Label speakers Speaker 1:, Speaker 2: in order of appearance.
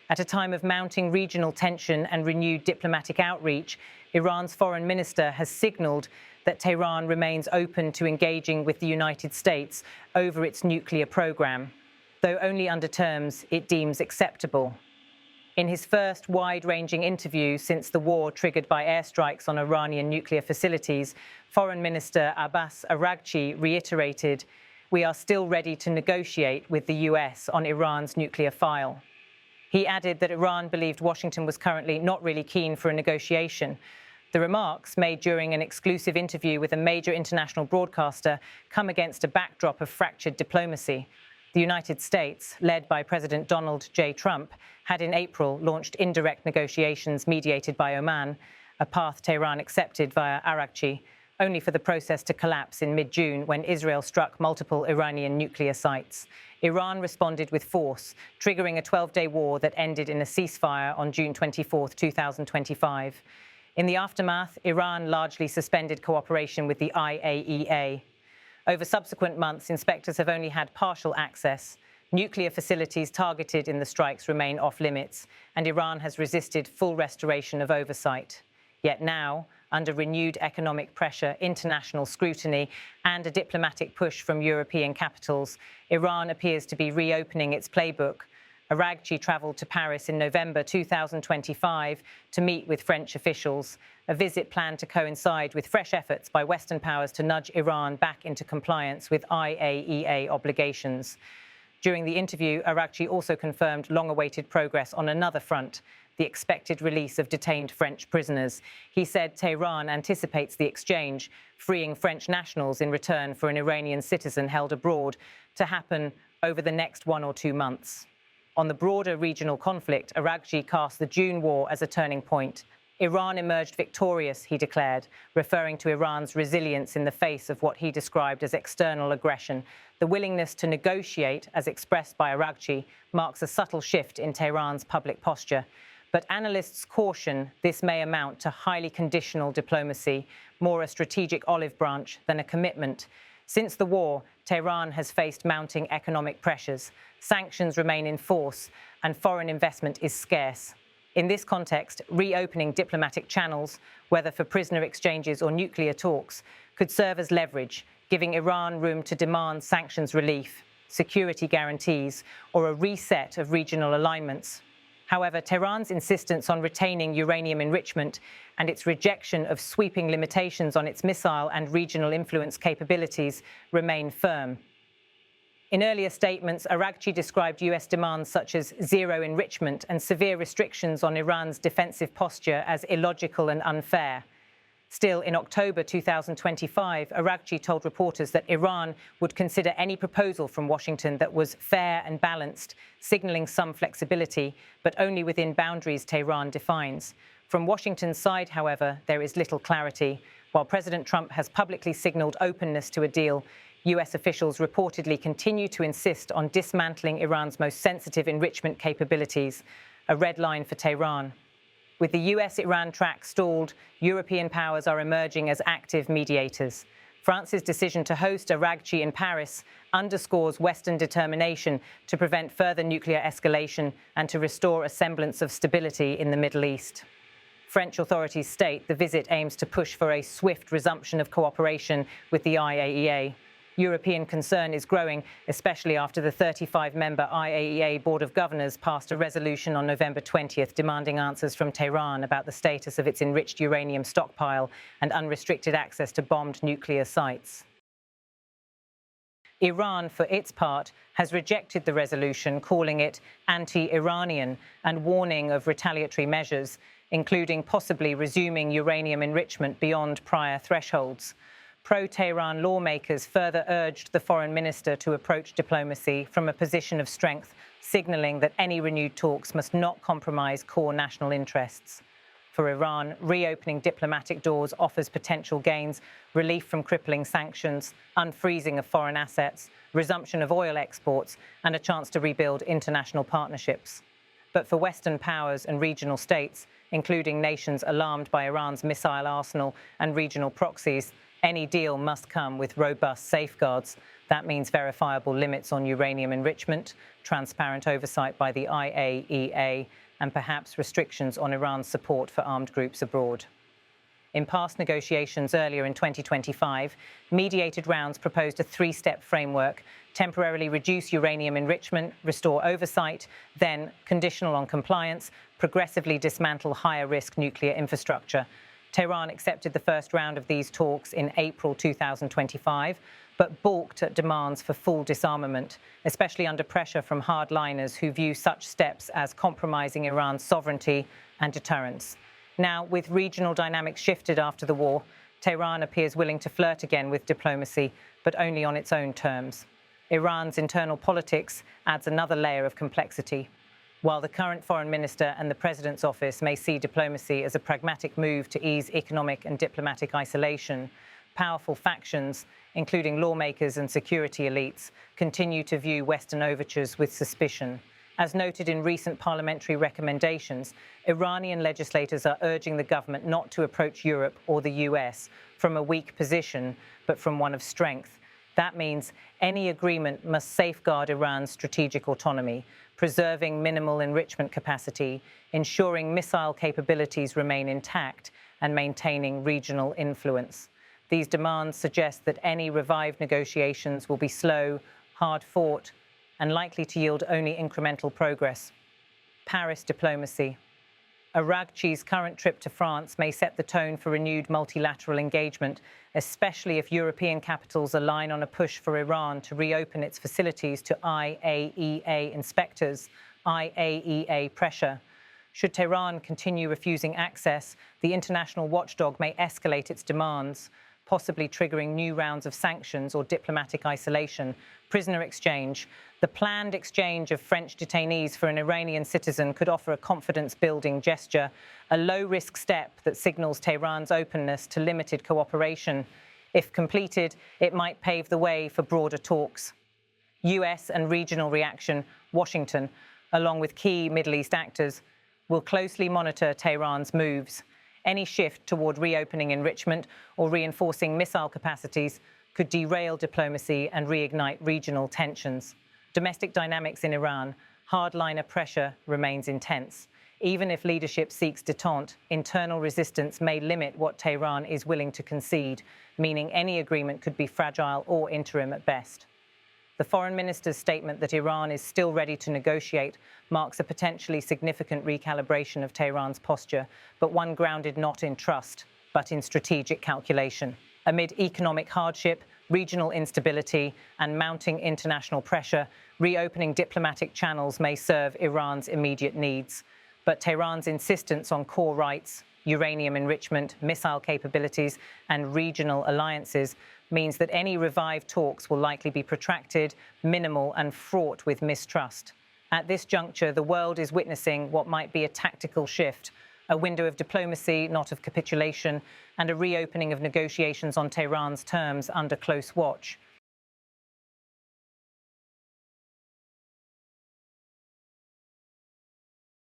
Speaker 1: At a time of mounting regional tension and renewed diplomatic outreach, Iran's foreign minister has signalled that Tehran remains open to engaging with the United States over its nuclear program, though only under terms it deems acceptable. In his first wide-ranging interview since the war triggered by airstrikes on Iranian nuclear facilities, Foreign Minister Abbas Araghchi reiterated, "We are still ready to negotiate with the US on Iran's nuclear file." He added that Iran believed Washington was currently not really keen for a negotiation. The remarks, made during an exclusive interview with a major international broadcaster, come against a backdrop of fractured diplomacy. The United States, led by President Donald J. Trump, had in April launched indirect negotiations mediated by Oman, a path Tehran accepted via Araghchi, only for the process to collapse in mid-June when Israel struck multiple Iranian nuclear sites. Iran responded with force, triggering a 12-day war that ended in a ceasefire on June 24, 2025. In the aftermath, Iran largely suspended cooperation with the IAEA. Over subsequent months, inspectors have only had partial access. Nuclear facilities targeted in the strikes remain off-limits, and Iran has resisted full restoration of oversight. Yet now, under renewed economic pressure, international scrutiny, and a diplomatic push from European capitals, Iran appears to be reopening its playbook. Araghchi travelled to Paris in November 2025 to meet with French officials, a visit planned to coincide with fresh efforts by Western powers to nudge Iran back into compliance with IAEA obligations. During the interview, Araghchi also confirmed long-awaited progress on another front, the expected release of detained French prisoners. He said Tehran anticipates the exchange, freeing French nationals in return for an Iranian citizen held abroad, to happen over the next 1 or 2 months. On the broader regional conflict, Araghchi cast the June war as a turning point. Iran emerged victorious, he declared, referring to Iran's resilience in the face of what he described as external aggression. The willingness to negotiate, as expressed by Araghchi, marks a subtle shift in Tehran's public posture. But analysts caution this may amount to highly conditional diplomacy, more a strategic olive branch than a commitment. Since the war, Tehran has faced mounting economic pressures. Sanctions remain in force, and foreign investment is scarce. In this context, reopening diplomatic channels, whether for prisoner exchanges or nuclear talks, could serve as leverage, giving Iran room to demand sanctions relief, security guarantees, or a reset of regional alignments. However, Tehran's insistence on retaining uranium enrichment and its rejection of sweeping limitations on its missile and regional influence capabilities remain firm. In earlier statements, Araghchi described US demands such as zero enrichment and severe restrictions on Iran's defensive posture as illogical and unfair. Still, in October 2025, Araghchi told reporters that Iran would consider any proposal from Washington that was fair and balanced, signalling some flexibility, but only within boundaries Tehran defines. From Washington's side, however, there is little clarity. While President Trump has publicly signaled openness to a deal, US officials reportedly continue to insist on dismantling Iran's most sensitive enrichment capabilities, a red line for Tehran. With the US-Iran track stalled, European powers are emerging as active mediators. France's decision to host Araghchi in Paris underscores Western determination to prevent further nuclear escalation and to restore a semblance of stability in the Middle East. French authorities state the visit aims to push for a swift resumption of cooperation with the IAEA. European concern is growing, especially after the 35-member IAEA Board of Governors passed a resolution on November 20th demanding answers from Tehran about the status of its enriched uranium stockpile and unrestricted access to bombed nuclear sites. Iran, for its part, has rejected the resolution, calling it anti-Iranian and warning of retaliatory measures, including possibly resuming uranium enrichment beyond prior thresholds. Pro-Tehran lawmakers further urged the foreign minister to approach diplomacy from a position of strength, signalling that any renewed talks must not compromise core national interests. For Iran, reopening diplomatic doors offers potential gains, relief from crippling sanctions, unfreezing of foreign assets, resumption of oil exports, and a chance to rebuild international partnerships. But for Western powers and regional states, including nations alarmed by Iran's missile arsenal and regional proxies, any deal must come with robust safeguards. That means verifiable limits on uranium enrichment, transparent oversight by the IAEA, and perhaps restrictions on Iran's support for armed groups abroad. In past negotiations earlier in 2025, mediated rounds proposed a three-step framework: temporarily reduce uranium enrichment, restore oversight, then, conditional on compliance, progressively dismantle higher-risk nuclear infrastructure. Tehran accepted the first round of these talks in April 2025, but balked at demands for full disarmament, especially under pressure from hardliners who view such steps as compromising Iran's sovereignty and deterrence. Now, with regional dynamics shifted after the war, Tehran appears willing to flirt again with diplomacy, but only on its own terms. Iran's internal politics adds another layer of complexity. While the current foreign minister and the president's office may see diplomacy as a pragmatic move to ease economic and diplomatic isolation, powerful factions, including lawmakers and security elites, continue to view Western overtures with suspicion. As noted in recent parliamentary recommendations, Iranian legislators are urging the government not to approach Europe or the US from a weak position, but from one of strength. That means any agreement must safeguard Iran's strategic autonomy, preserving minimal enrichment capacity, ensuring missile capabilities remain intact, and maintaining regional influence. These demands suggest that any revived negotiations will be slow, hard-fought, and likely to yield only incremental progress. Paris diplomacy. Araghchi's current trip to France may set the tone for renewed multilateral engagement, especially if European capitals align on a push for Iran to reopen its facilities to IAEA inspectors, IAEA pressure. Should Tehran continue refusing access, the international watchdog may escalate its demands, possibly triggering new rounds of sanctions or diplomatic isolation. Prisoner exchange. The planned exchange of French detainees for an Iranian citizen could offer a confidence-building gesture, a low-risk step that signals Tehran's openness to limited cooperation. If completed, it might pave the way for broader talks. US and regional reaction. Washington, along with key Middle East actors, will closely monitor Tehran's moves. Any shift toward reopening enrichment or reinforcing missile capacities could derail diplomacy and reignite regional tensions. Domestic dynamics in Iran. Hardliner pressure remains intense. Even if leadership seeks détente, internal resistance may limit what Tehran is willing to concede, meaning any agreement could be fragile or interim at best. The foreign minister's statement that Iran is still ready to negotiate marks a potentially significant recalibration of Tehran's posture, but one grounded not in trust, but in strategic calculation. Amid economic hardship, regional instability, and mounting international pressure, reopening diplomatic channels may serve Iran's immediate needs. But Tehran's insistence on core rights, uranium enrichment, missile capabilities, and regional alliances means that any revived talks will likely be protracted, minimal, and fraught with mistrust. At this juncture, the world is witnessing what might be a tactical shift, a window of diplomacy, not of capitulation, and a reopening of negotiations on Tehran's terms under close watch.